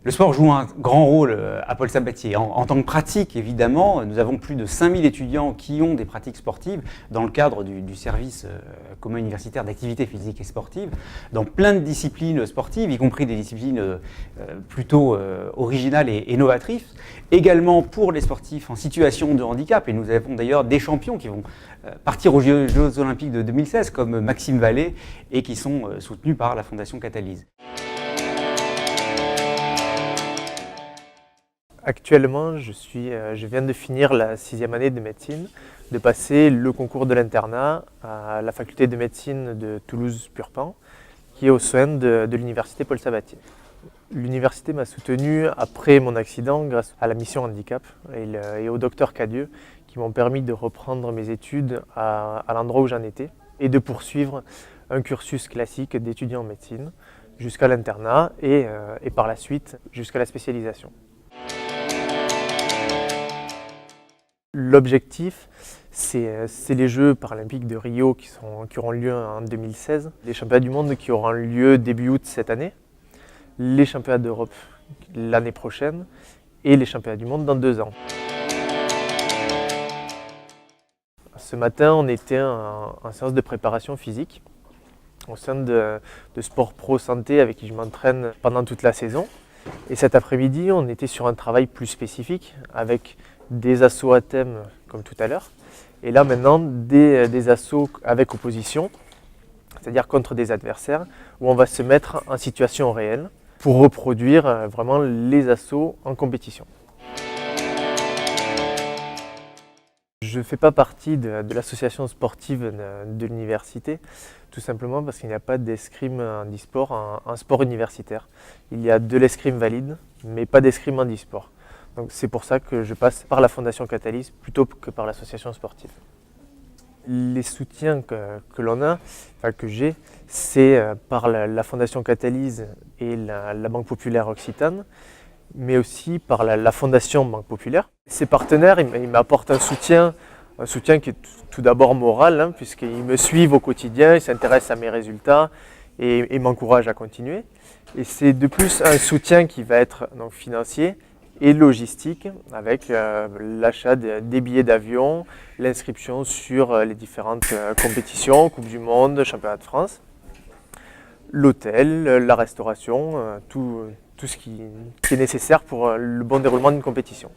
Le sport joue un grand rôle à Paul Sabatier. En tant que pratique, évidemment, nous avons plus de 5000 étudiants qui ont des pratiques sportives dans le cadre du service commun universitaire d'activité physique et sportive, dans plein de disciplines sportives, y compris des disciplines plutôt originales et novatrices. Également pour les sportifs en situation de handicap, et nous avons d'ailleurs des champions qui vont partir aux Jeux Olympiques de 2016, comme Maxime Vallée, et qui sont soutenus par la Fondation Catalyse. Actuellement, je viens de finir la 6e année de médecine, de passer le concours de l'internat à la faculté de médecine de Toulouse-Purpan, qui est au sein de l'université Paul Sabatier. L'université m'a soutenu après mon accident grâce à la mission handicap et au docteur Cadieux qui m'ont permis de reprendre mes études à l'endroit où j'en étais et de poursuivre un cursus classique d'étudiant en médecine jusqu'à l'internat et par la suite jusqu'à la spécialisation. L'objectif, c'est les Jeux paralympiques de Rio qui auront lieu en 2016, les championnats du monde qui auront lieu début août cette année, les championnats d'Europe l'année prochaine et les championnats du monde dans 2 ans. Ce matin, on était en séance de préparation physique au sein de Sport Pro Santé avec qui je m'entraîne pendant toute la saison. Et cet après-midi, on était sur un travail plus spécifique avec des assauts à thème comme tout à l'heure. Et là maintenant, des assauts avec opposition, c'est-à-dire contre des adversaires, où on va se mettre en situation réelle pour reproduire vraiment les assauts en compétition. Je ne fais pas partie de l'association sportive de l'université, tout simplement parce qu'il n'y a pas d'escrime handisport en sport universitaire. Il y a de l'escrime valide, mais pas d'escrime handisport. Donc c'est pour ça que je passe par la Fondation Catalyse plutôt que par l'association sportive. Les soutiens que l'on a, que j'ai, c'est par la Fondation Catalyse et la Banque Populaire Occitane, mais aussi par la Fondation Banque Populaire. Ces partenaires, ils m'apportent un soutien qui est tout d'abord moral, puisqu'ils me suivent au quotidien, ils s'intéressent à mes résultats et m'encouragent à continuer. Et c'est de plus un soutien qui va être donc, financier et logistique, avec l'achat des billets d'avion, l'inscription sur les différentes compétitions, Coupe du Monde, Championnat de France, l'hôtel, la restauration, tout ce qui est nécessaire pour le bon déroulement d'une compétition.